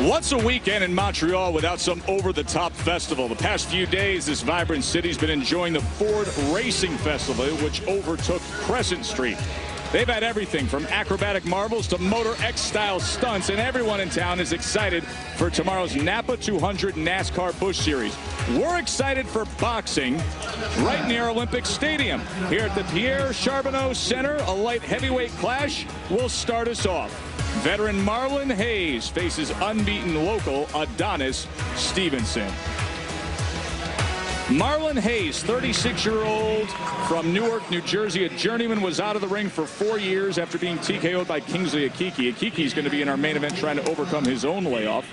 What's a weekend in Montreal without some over-the-top festival? The past few days, this vibrant city's been enjoying the Ford Racing Festival, which overtook Crescent Street. They've had everything from acrobatic marvels to Motor X-style stunts, and everyone in town is excited for tomorrow's Napa 200 NASCAR Busch Series. We're excited for boxing right near Olympic Stadium. Here at the Pierre Charbonneau Center, a light heavyweight clash will start us off. Veteran Marlon Hayes faces unbeaten local Adonis Stevenson. Marlon Hayes, 36-year-old from Newark, New Jersey, a journeyman, was out of the ring for 4 years after being TKO'd by Kingsley Akiki. Akiki's going to be in our main event trying to overcome his own layoff.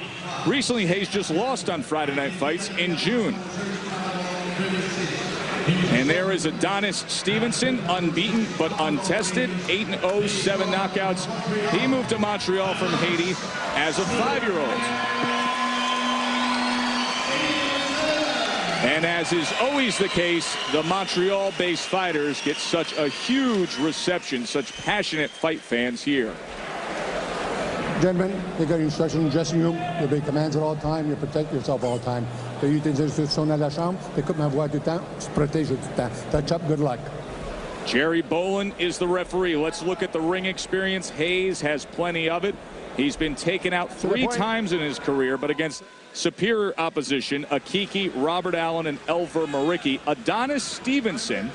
Recently, Hayes just lost on Friday Night Fights in June. And there is Adonis Stevenson, unbeaten but untested, 8-0, 7 knockouts. He moved to Montreal from Haiti as a 5-year-old. And as is always the case, the Montreal-based fighters get such a huge reception, such passionate fight fans here. Gentlemen, you got instruction in the dressing room. You obey commands at all time. You protect yourself all the time. Tu as eu tes instructions dans la chambre. Tu écoutes ma voix tout le temps. Tu te protèges tout le temps. Touch up, good luck. Jerry Bolin is the referee. Let's look at the ring experience. Hayes has plenty of it. He's been taken out 3 times in his career, but against superior opposition, Akiki, Robert Allen, and Elver Maricki. Adonis Stevenson,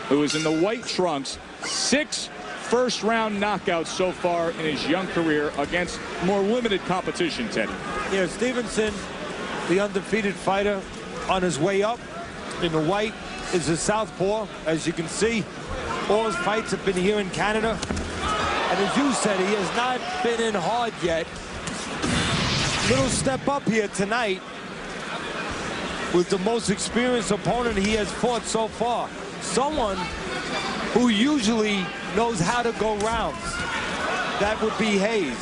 who is in the white trunks, 6 first-round knockouts so far in his young career against more limited competition, Teddy. Yeah, Stevenson, the undefeated fighter, on his way up in the white, is a southpaw. As you can see, all his fights have been here in Canada. And as you said, he has not been in hard yet. Little step up here tonight with the most experienced opponent he has fought so far. Someone who usually knows how to go rounds. That would be Hayes.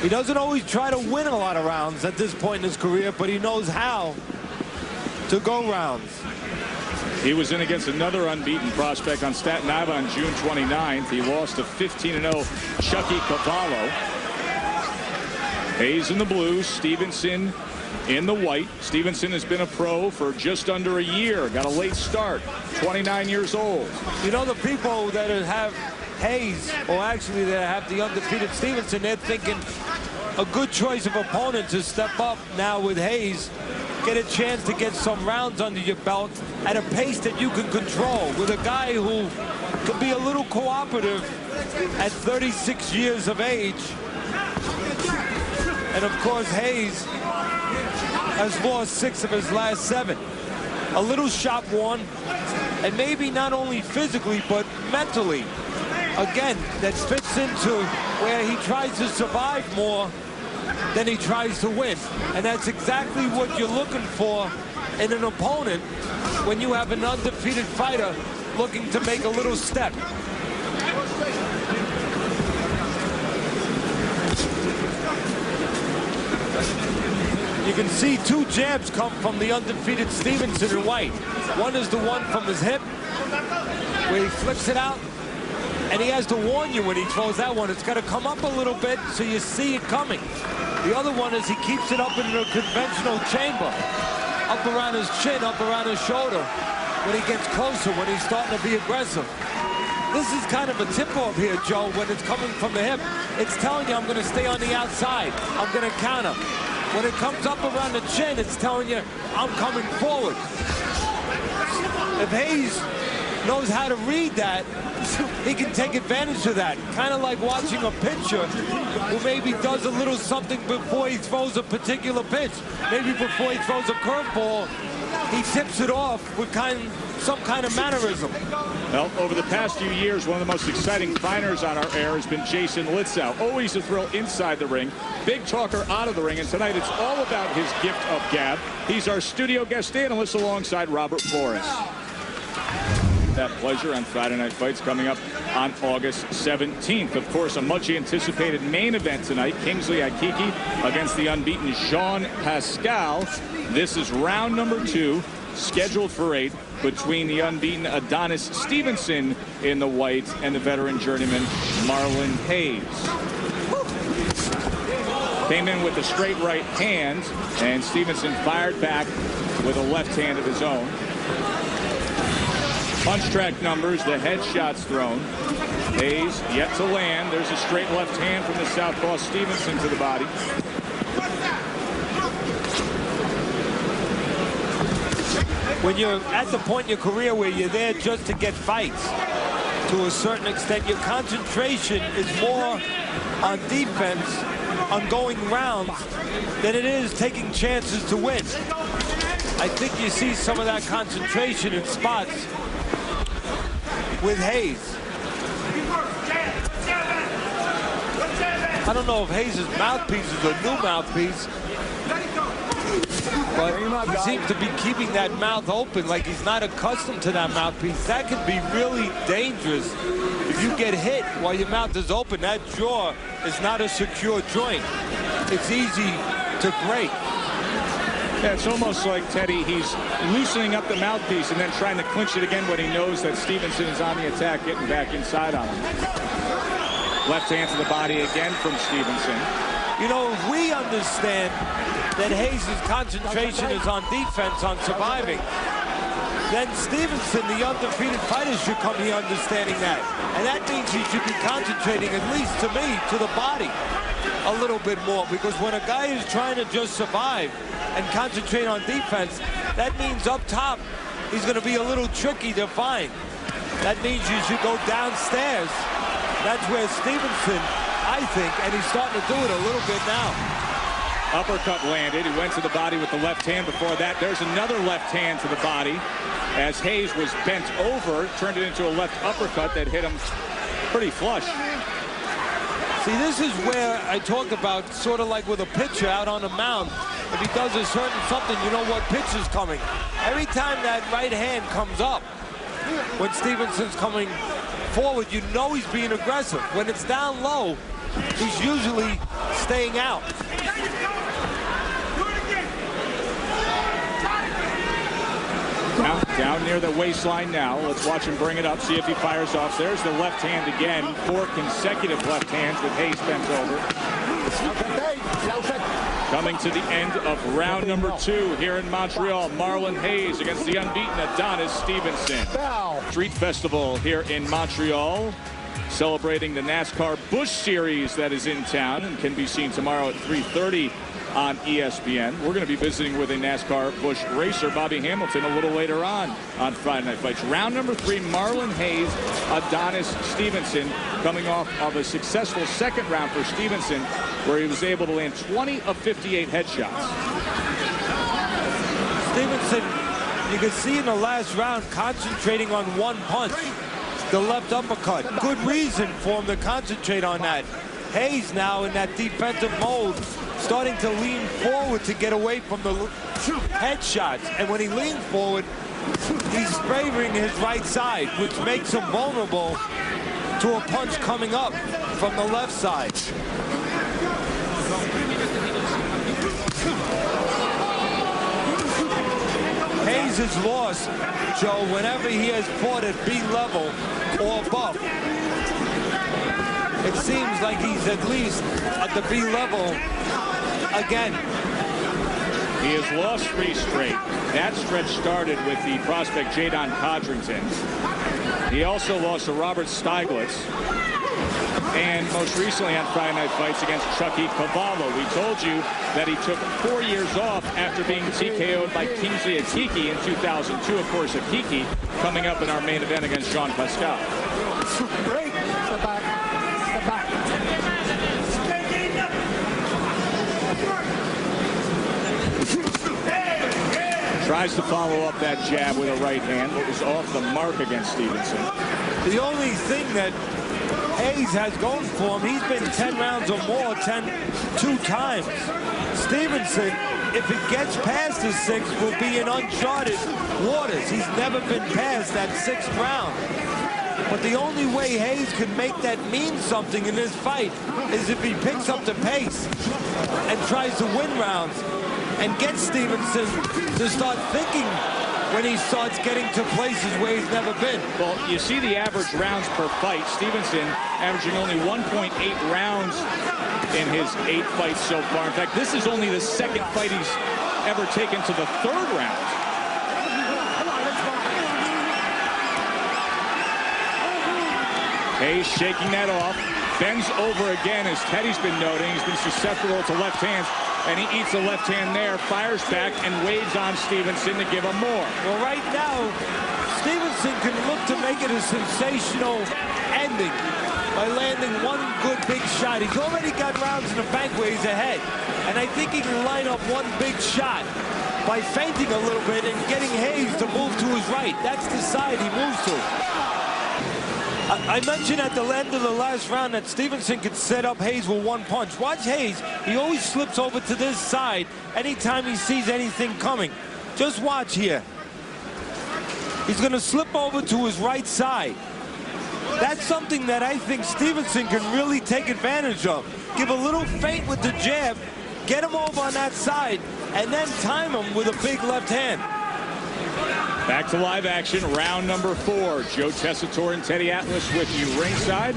He doesn't always try to win a lot of rounds at this point in his career, but he knows how to go rounds. He was in against another unbeaten prospect on Staten Island on June 29th. He lost to 15-0 Chucky Cavallo. Hayes in the blue, Stevenson in the white. Stevenson has been a pro for just under a year. Got a late start, 29 years old. You know, the people that have Hayes, or actually that have the undefeated Stevenson, they're thinking a good choice of opponent to step up now with Hayes. Get a chance to get some rounds under your belt at a pace that you can control with a guy who can be a little cooperative at 36 years of age. And of course, Hayes has lost 6 of his last 7. A little shot worn, and maybe not only physically, but mentally. Again, that fits into where he tries to survive more than he tries to win. And that's exactly what you're looking for in an opponent when you have an undefeated fighter looking to make a little step. You can see 2 jabs come from the undefeated Stevenson in white. One is the one from his hip, where he flips it out, and he has to warn you when he throws that one. It's got to come up a little bit so you see it coming. The other one is he keeps it up in a conventional chamber, up around his chin, up around his shoulder, when he gets closer, when he's starting to be aggressive. This is kind of a tip-off here, Joe, when it's coming from the hip. It's telling you I'm going to stay on the outside. I'm going to counter. When it comes up around the chin, it's telling you I'm coming forward. If Hayes knows how to read that, he can take advantage of that. Kind of like watching a pitcher who maybe does a little something before he throws a particular pitch. Maybe before he throws a curveball, he tips it off with some kind of mannerism. Well, over the past few years, one of the most exciting fighters on our air has been Jason Litzow. Always a thrill inside the ring, big talker out of the ring, and tonight it's all about his gift of gab. He's our studio guest analyst alongside Robert Flores. That pleasure on Friday Night Fights coming up on August 17th. Of course, a much anticipated main event tonight. Kingsley Akiki against the unbeaten Jean Pascal. This is round number 2. scheduled for 8 between the unbeaten Adonis Stevenson in the white and the veteran journeyman Marlon Hayes. Came in with a straight right hand, and Stevenson fired back with a left hand of his own. Punch track numbers, the headshots thrown. Hayes yet to land. There's a straight left hand from the southpaw Stevenson to the body. When you're at the point in your career where you're there just to get fights, to a certain extent, your concentration is more on defense, on going rounds, than it is taking chances to win. I think you see some of that concentration in spots with Hayes. I don't know if Hayes' mouthpiece is a new mouthpiece, but he seems to be keeping that mouth open like he's not accustomed to that mouthpiece. That could be really dangerous if you get hit while your mouth is open. That jaw is not a secure joint. It's easy to break. Yeah, it's almost like, Teddy, he's loosening up the mouthpiece and then trying to clinch it again when he knows that Stevenson is on the attack, getting back inside on him. Left hand to the body again from Stevenson. You know, if we understand that Hayes' concentration is on defense, on surviving, then Stevenson, the undefeated fighter, should come here understanding that. And that means he should be concentrating, at least to me, to the body a little bit more. Because when a guy is trying to just survive and concentrate on defense, that means up top, he's going to be a little tricky to find. That means you should go downstairs. That's where Stevenson, I think, and he's starting to do it a little bit now. Uppercut landed. He went to the body with the left hand. Before that, there's another left hand to the body as Hayes was bent over, turned it into a left uppercut that hit him pretty flush. See, this is where I talk about sort of like with a pitcher out on the mound. If he does a certain something, you know what pitch is coming. Every time that right hand comes up, when Stevenson's coming forward, you know he's being aggressive. When it's down low, he's usually staying out. Down near the waistline now. Let's watch him bring it up, see if he fires off. There's the left hand again. 4 consecutive left hands with Hayes bent over. Coming to the end of round number 2 here in Montreal. Marlon Hayes against the unbeaten Adonis Stevenson. Street Festival here in Montreal, celebrating the NASCAR Busch Series that is in town and can be seen tomorrow at 3:30 on ESPN. We're going to be visiting with a NASCAR Busch racer, Bobby Hamilton, a little later on Friday Night Fights. Round number 3, Marlon Hayes, Adonis Stevenson, coming off of a successful second round for Stevenson, where he was able to land 20 of 58 headshots. Stevenson, you can see in the last round, concentrating on one punch, the left uppercut. Good reason for him to concentrate on that. Hayes now in that defensive mode, starting to lean forward to get away from the headshots. And when he leans forward, he's favoring his right side, which makes him vulnerable to a punch coming up from the left side. Hayes has lost, Joe, whenever he has fought at B level or above. It seems like he's at least at the B level again. He has lost 3 straight. That stretch started with the prospect Jadon Codrington. He also lost to Robert Stieglitz. And most recently on Friday Night Fights against Chucky Cavallo. We told you that he took 4 years off after being TKO'd by Kingsley Akiki in 2002. Of course, Akiki coming up in our main event against Jean Pascal. Break. Step back. Step back. Tries to follow up that jab with a right hand, but was off the mark against Stevenson. The only thing that Hayes has going for him, he's been 10 rounds or more, 2 times. Stevenson, if it gets past the 6th, will be in uncharted waters. He's never been past that 6th round. But the only way Hayes can make that mean something in this fight is if he picks up the pace and tries to win rounds and get Stevenson to start thinking when he starts getting to places where he's never been. Well, you see the average rounds per fight. Stevenson averaging only 1.8 rounds in his 8 fights so far. In fact, this is only the second fight he's ever taken to the 3rd round. Hayes shaking that off. Bends over again, as Teddy's been noting. He's been susceptible to left hands, and he eats a left hand there, fires back, and waves on Stevenson to give him more. Well, right now, Stevenson can look to make it a sensational ending by landing one good big shot. He's already got rounds in the bank where he's ahead, and I think he can line up one big shot by feinting a little bit and getting Hayes to move to his right. That's the side he moves to. I mentioned at the end of the last round that Stevenson could set up Hayes with one punch. Watch Hayes. He always slips over to this side anytime he sees anything coming. Just watch here. He's going to slip over to his right side. That's something that I think Stevenson can really take advantage of. Give a little feint with the jab, get him over on that side, and then time him with a big left hand. Back to live action, round number 4. Joe Tessitore and Teddy Atlas with you ringside.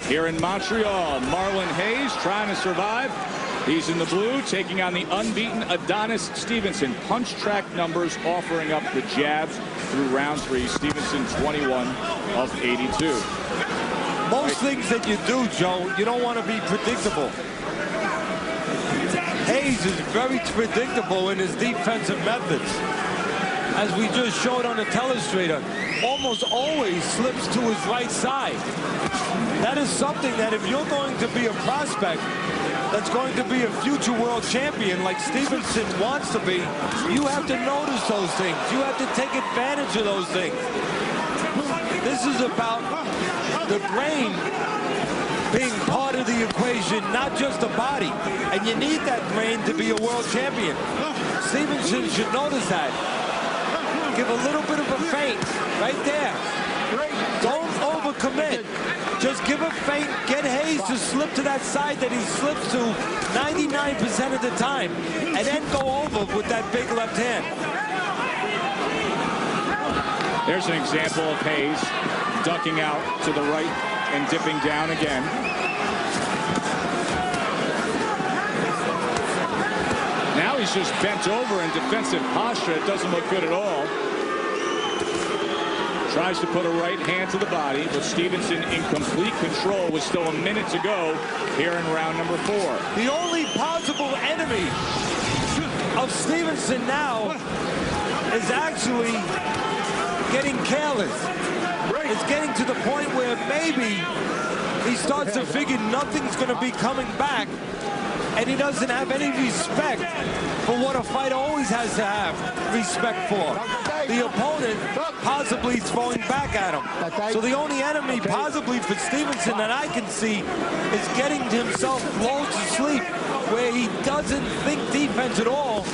Here in Montreal, Marlon Hayes trying to survive. He's in the blue, taking on the unbeaten Adonis Stevenson. Punch track numbers offering up the jabs through round 3. Stevenson 21 of 82. Most things that you do, Joe, you don't want to be predictable. Hayes is very predictable in his defensive methods. As we just showed on the telestrator, almost always slips to his right side. That is something that if you're going to be a prospect that's going to be a future world champion like Stevenson wants to be, you have to notice those things. You have to take advantage of those things. This is about the brain being part of the equation, not just the body. And you need that brain to be a world champion. Stevenson should notice that. Give a little bit of a feint right there. Don't overcommit. Just give a feint. Get Hayes to slip to that side that he slips to 99% of the time. And then go over with that big left hand. There's an example of Hayes ducking out to the right and dipping down again. Now he's just bent over in defensive posture. It doesn't look good at all. Tries to put a right hand to the body, but Stevenson in complete control with still a minute to go here in round number 4. The only possible enemy of Stevenson now is actually getting careless. It's getting to the point where maybe he starts to figure nothing's going to be coming back, and he doesn't have any respect for what a fighter always has to have respect for. The opponent possibly throwing back at him. So the only enemy possibly for Stevenson that I can see is getting himself lulled to sleep where he doesn't think defense at all,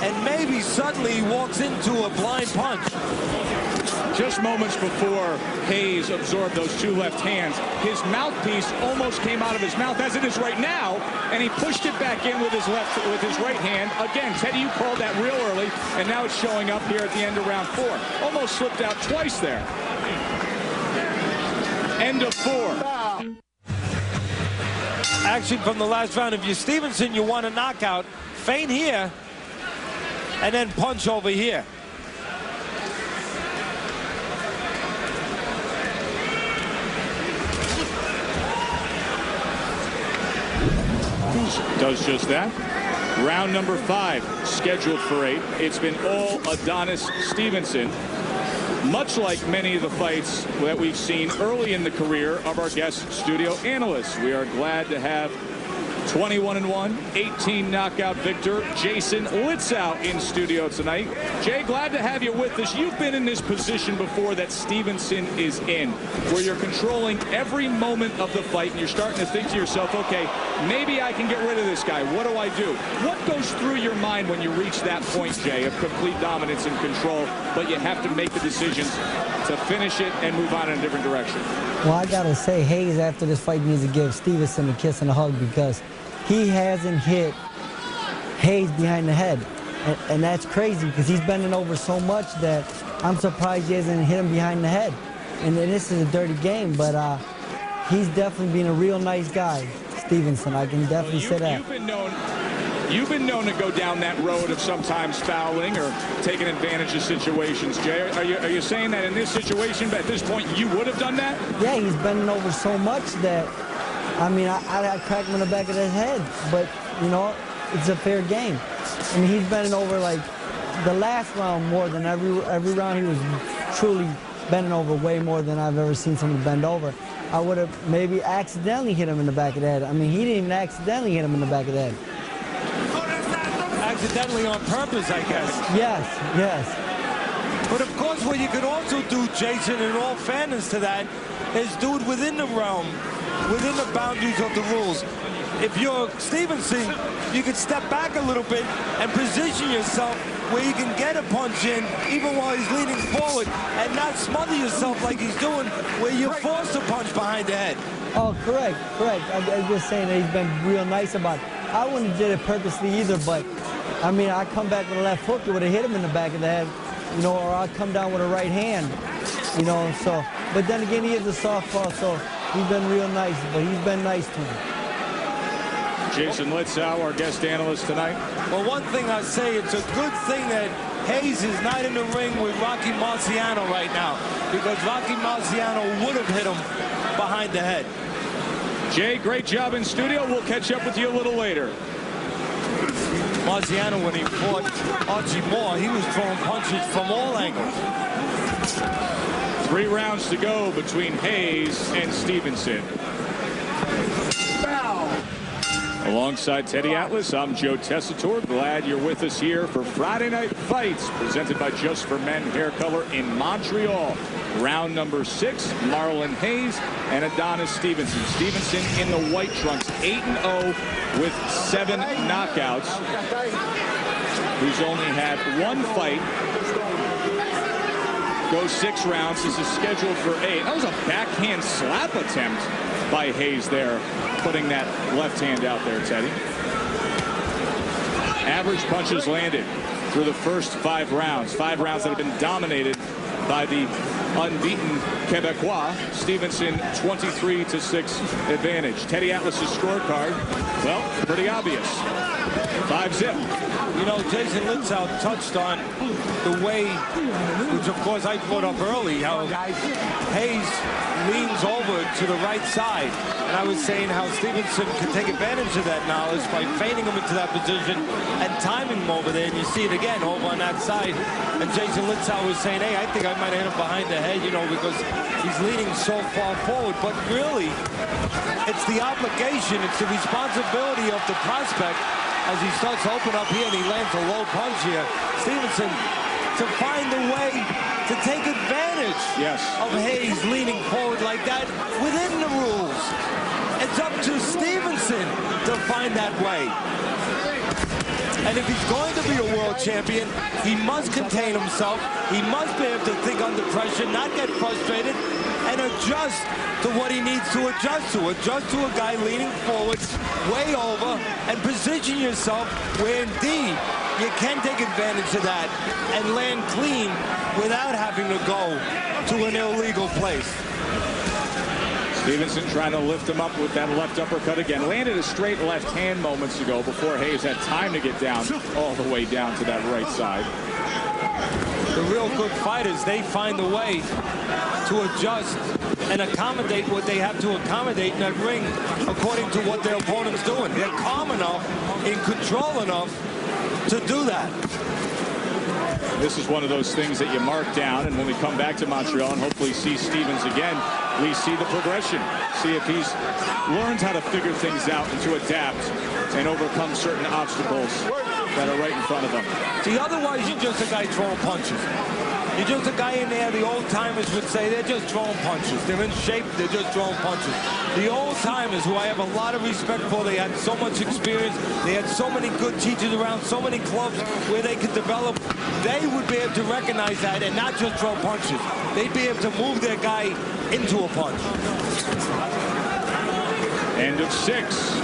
and maybe suddenly he walks into a blind punch. Just moments before Hayes absorbed those 2 left hands, his mouthpiece almost came out of his mouth, as it is right now, and he pushed it back in with his right hand. Again, Teddy, you called that real early, and now it's showing up here at the end of round 4. Almost slipped out twice there. End of 4. Action from the last round. If you're Stevenson, you want a knockout, feint here, and then punch over here. Does just that. Round number 5, scheduled for 8. It's been all Adonis Stevenson. Much like many of the fights that we've seen early in the career of our guest studio analysts, we are glad to have 21-1, 18 knockout victor Jason Litzau in studio tonight. Jay, glad to have you with us. You've been in this position before that Stevenson is in, where you're controlling every moment of the fight, and you're starting to think to yourself, okay, maybe I can get rid of this guy. What do I do? What goes through your mind when you reach that point, Jay, of complete dominance and control, but you have to make the decisions to finish it and move on in a different direction? Well, I gotta say, Hayes after this fight needs to give Stevenson a kiss and a hug, because he hasn't hit Hayes behind the head. And that's crazy because he's bending over so much that I'm surprised he hasn't hit him behind the head. And this is a dirty game, but he's definitely been a real nice guy, Stevenson. I can definitely say that. You've been known to go down that road of sometimes fouling or taking advantage of situations, Jay. Are you saying that in this situation, at this point, you would have done that? Yeah, he's bending over so much that, I mean, I cracked him in the back of his head. But, you know, it's a fair game. I mean, he's bending over like the last round more than every round. He was truly bending over way more than I've ever seen someone bend over. I would have maybe accidentally hit him in the back of the head. I mean, he didn't even accidentally hit him in the back of the head. Accidentally on purpose, I guess. Yes, yes. But of course, what you could also do, Jason, in all fairness to that, is do it within the realm, within the boundaries of the rules. If you're Stevenson, you can step back a little bit and position yourself where you can get a punch in, even while he's leaning forward, and not smother yourself like he's doing, where you're forced to punch behind the head. Oh, correct. I'm just saying that he's been real nice about it. I wouldn't have did it purposely either, but, I mean, I come back with a left hook, it would have hit him in the back of the head, you know, or I'd come down with a right hand, you know, so. But then again, he is a softball, so he's been real nice, but he's been nice to him. Jason Litzow, our guest analyst tonight. Well, one thing I say, it's a good thing that Hayes is not in the ring with Rocky Marciano right now, because Rocky Marciano would have hit him behind the head. Jay, great job in studio. We'll catch up with you a little later. Marciano, when he fought Archie Moore, he was throwing punches from all angles. 3 rounds to go between Hayes and Stevenson. Alongside Teddy Atlas, I'm Joe Tessitore. Glad you're with us here for Friday Night Fights, presented by Just for Men Hair Color in Montreal. Round number 6, Marlon Hayes and Adonis Stevenson. Stevenson in the white trunks, 8-0 with 7 knockouts. Who's only had 1 fight. Goes 6 rounds. This is scheduled for 8. That was a backhand slap attempt by Hayes there, putting that left hand out there, Teddy. Average punches landed through the first 5 rounds. 5 rounds that have been dominated by the unbeaten Quebecois. Stevenson 23-6 advantage. Teddy Atlas's scorecard, well, pretty obvious. 5-zip. You know, Jason Litzow touched on the way, which of course I brought up early, how Hayes leans over to the right side. And I was saying how Stevenson can take advantage of that knowledge by feigning him into that position and timing him over there. And you see it again over on that side. And Jason Litzow was saying, hey, I think I might have hit him behind the head, you know, because he's leaning so far forward. But really, it's the obligation, it's the responsibility of the prospect as he starts to open up here and he lands a low punch here. Stevenson to find a way to take advantage of Hayes leaning forward like that within the rules. It's up to Stevenson to find that way. And if he's going to be a world champion, he must contain himself. He must be able to think under pressure, not get frustrated, and adjust to what he needs to adjust to. Adjust to a guy leaning forward, way over, and position yourself where indeed you can take advantage of that and land clean without having to go to an illegal place. Stevenson trying to lift him up with that left uppercut again. Landed a straight left hand moments ago before Hayes had time to get down all the way down to that right side. The real good fighters, they find a way to adjust and accommodate what they have to accommodate in that ring according to what their opponent's doing. They're calm enough, in control enough to do that. This is one of those things that you mark down, and when we come back to Montreal and hopefully see Stevens again, we see the progression. See if he's learned how to figure things out and to adapt and overcome certain obstacles that are right in front of him. See, otherwise you're just a guy throwing punches. You're just a guy in there, the old-timers would say, they're just throwing punches. They're in shape, they're just throwing punches. The old-timers, who I have a lot of respect for, they had so much experience, they had so many good teachers around, so many clubs where they could develop, they would be able to recognize that and not just throw punches. They'd be able to move their guy into a punch. End of 6.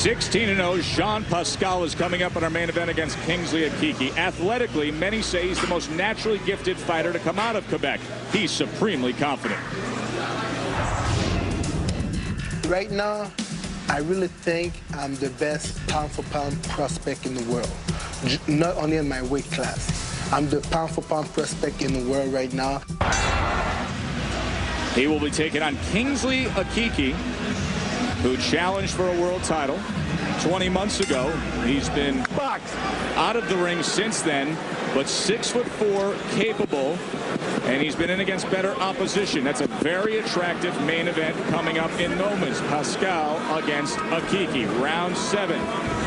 16-0, Jean Pascal is coming up in our main event against Kingsley Akiki. Athletically, many say he's the most naturally gifted fighter to come out of Quebec. He's supremely confident. Right now, I really think I'm the best pound-for-pound prospect in the world, not only in my weight class. I'm the pound-for-pound prospect in the world right now. He will be taking on Kingsley Akiki, who challenged for a world title 20 months ago. He's been out of the ring since then, but 6'4", capable, and he's been in against better opposition. That's a very attractive main event coming up in moments. Pascal against Akiki, round 7.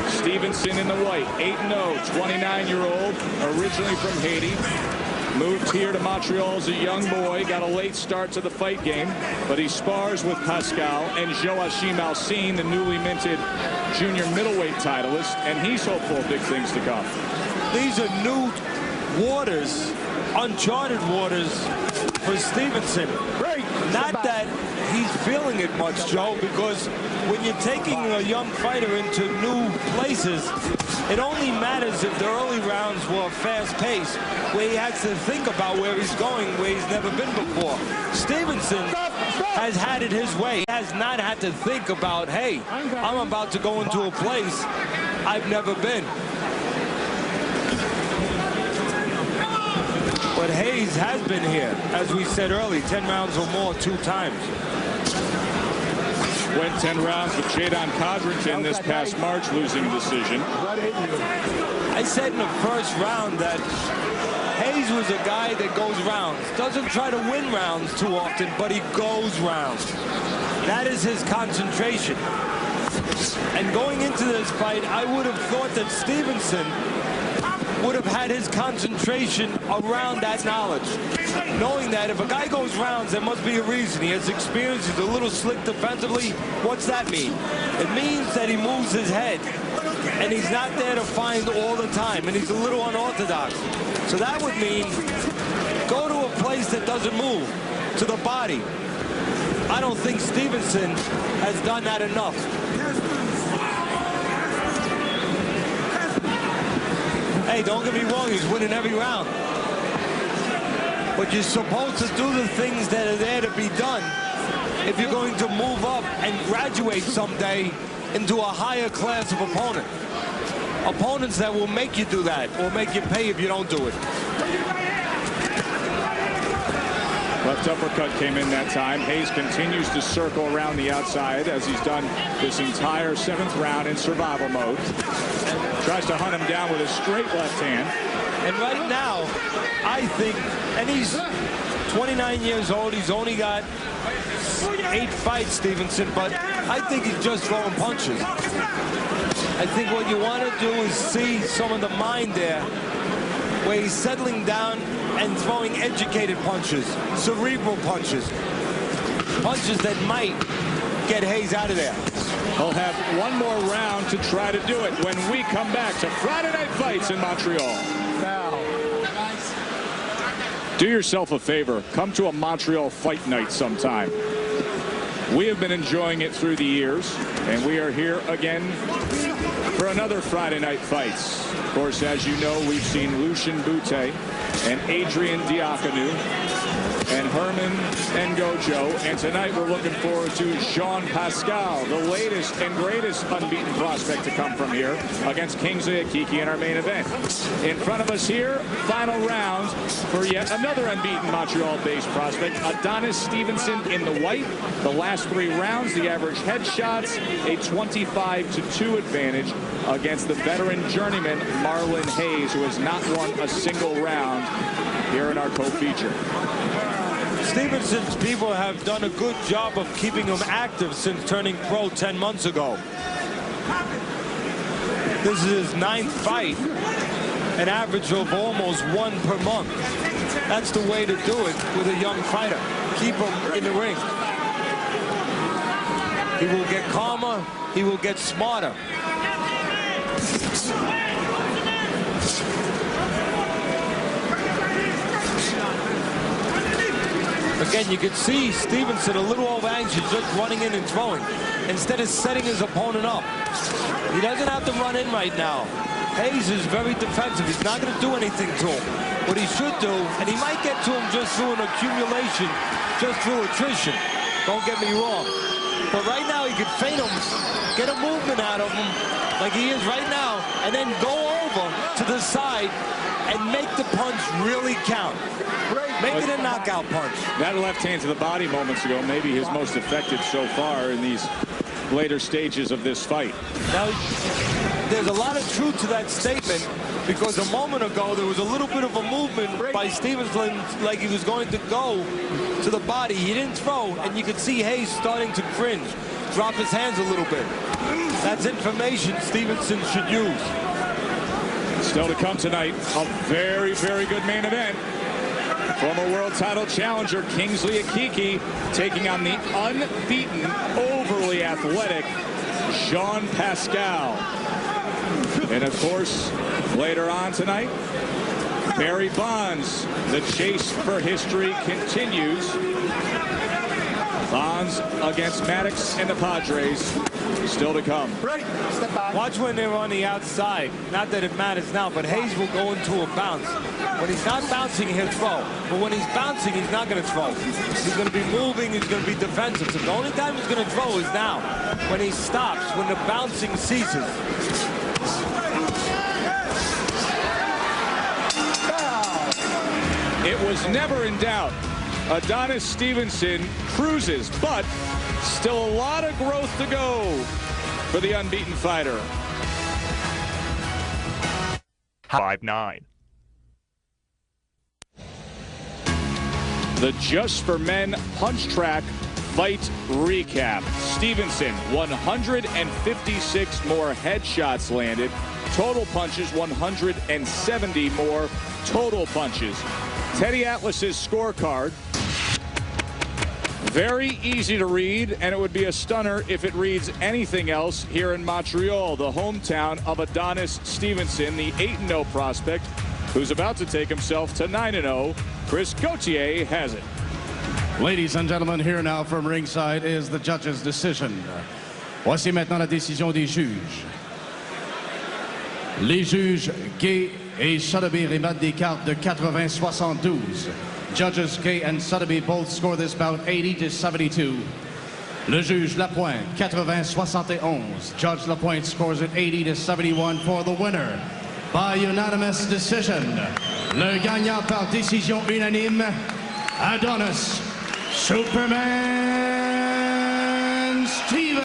Stevenson in the white, 8-0, 29-year-old, originally from Haiti. Moved here to Montreal as a young boy, got a late start to the fight game, but he spars with Pascal and Joachim Alcine, the newly minted junior middleweight titleist, and he's hopeful of big things to come. These are new waters, uncharted waters for Stevenson. Not that he's feeling it much, Joe, because when you're taking a young fighter into new places, it only matters if the early rounds were fast-paced, where he has to think about where he's going, where he's never been before. Stevenson has had it his way. He has not had to think about, hey, I'm about to go into a place I've never been. But Hayes has been here, as we said early, 10 rounds or more 2 times. Went 10 rounds with Jadon Codrington this past March, losing decision. I said in the first round that Hayes was a guy that goes rounds. Doesn't try to win rounds too often, but he goes rounds. That is his concentration. And going into this fight, I would have thought that Stevenson would have had his concentration around that knowledge, knowing that if a guy goes rounds, there must be a reason. He has experience, he's a little slick defensively. What's that mean? It means that he moves his head, and he's not there to find all the time, and he's a little unorthodox. So that would mean go to a place that doesn't move, to the body. I don't think Stevenson has done that enough. Hey, don't get me wrong, he's winning every round. But you're supposed to do the things that are there to be done if you're going to move up and graduate someday into a higher class of opponent. Opponents that will make you do that or make you pay if you don't do it. Left uppercut came in that time. Hayes continues to circle around the outside as he's done this entire 7th round in survival mode. Tries to hunt him down with a straight left hand. And right now, I think, and he's 29 years old, he's only got 8 fights, Stevenson, but I think he's just throwing punches. I think what you want to do is see some of the mind there, where he's settling down and throwing educated punches, cerebral punches, punches that might get Hayes out of there. He'll have one more round to try to do it when we come back to Friday Night Fights in Montreal. Do yourself a favor. Come to a Montreal fight night sometime. We have been enjoying it through the years, and we are here again for another Friday Night Fights. Of course, as you know, we've seen Lucien Boutte and Adrian Diaconou and Herman and Gojo. And tonight we're looking forward to Jean Pascal, the latest and greatest unbeaten prospect to come from here, against Kingsley Akiki in our main event. In front of us here, final round for yet another unbeaten Montreal-based prospect, Adonis Stevenson in the white. The last 3 rounds, the average headshots, a 25-2 advantage against the veteran journeyman Marlon Hayes, who has not won a single round here in our co-feature. Stevenson's people have done a good job of keeping him active since turning pro 10 months ago. This is his 9th fight, an average of almost 1 per month. That's the way to do it with a young fighter. Keep him in the ring. He will get calmer, he will get smarter. Again, you can see Stevenson a little over anxious, just running in and throwing, instead of setting his opponent up. He doesn't have to run in right now. Hayes is very defensive. He's not going to do anything to him. What he should do, and he might get to him just through an accumulation, just through attrition. Don't get me wrong. But right now, he can feint him, get a movement out of him, like he is right now, and then go over to the side and make the punch really count. Make it a knockout punch. That left hand to the body moments ago, maybe his most effective so far in these later stages of this fight. Now, there's a lot of truth to that statement, because a moment ago there was a little bit of a movement by Stevenson, like he was going to go to the body. He didn't throw, and you could see Hayes starting to cringe, drop his hands a little bit. That's information Stevenson should use. Still to come tonight, a very, very good main event. Former world title challenger Kingsley Akiki taking on the unbeaten, overly athletic Jean Pascal. And of course, later on tonight, Barry Bonds. The chase for history continues. Bonds against Maddox and the Padres. Still to come. Watch when they're on the outside. Not that it matters now, but Hayes will go into a bounce. When he's not bouncing, he'll throw. But when he's bouncing, he's not going to throw. He's going to be moving. He's going to be defensive. So the only time he's going to throw is now, when he stops, when the bouncing ceases. It was never in doubt. Adonis Stevenson cruises, but still a lot of growth to go for the unbeaten fighter. 5'9". The Just for Men Punch Track Fight Recap. Stevenson, 156 more headshots landed. Total punches, 170 more total punches. Teddy Atlas's scorecard. Very easy to read, and it would be a stunner if it reads anything else here in Montreal, the hometown of Adonis Stevenson, the 8-0 prospect, who's about to take himself to 9-0. Chris Gauthier has it. Ladies and gentlemen, here now from ringside is the judge's decision. Voici maintenant la décision des juges. Les juges Gay et Sotheby remettent des cartes de 80-72. Judges Gay and Sotheby both score this bout 80-72. Le juge Lapointe, 80-71. Judge Lapointe scores it 80-71 for the winner. By unanimous decision, le gagnant par décision unanime, Adonis Superman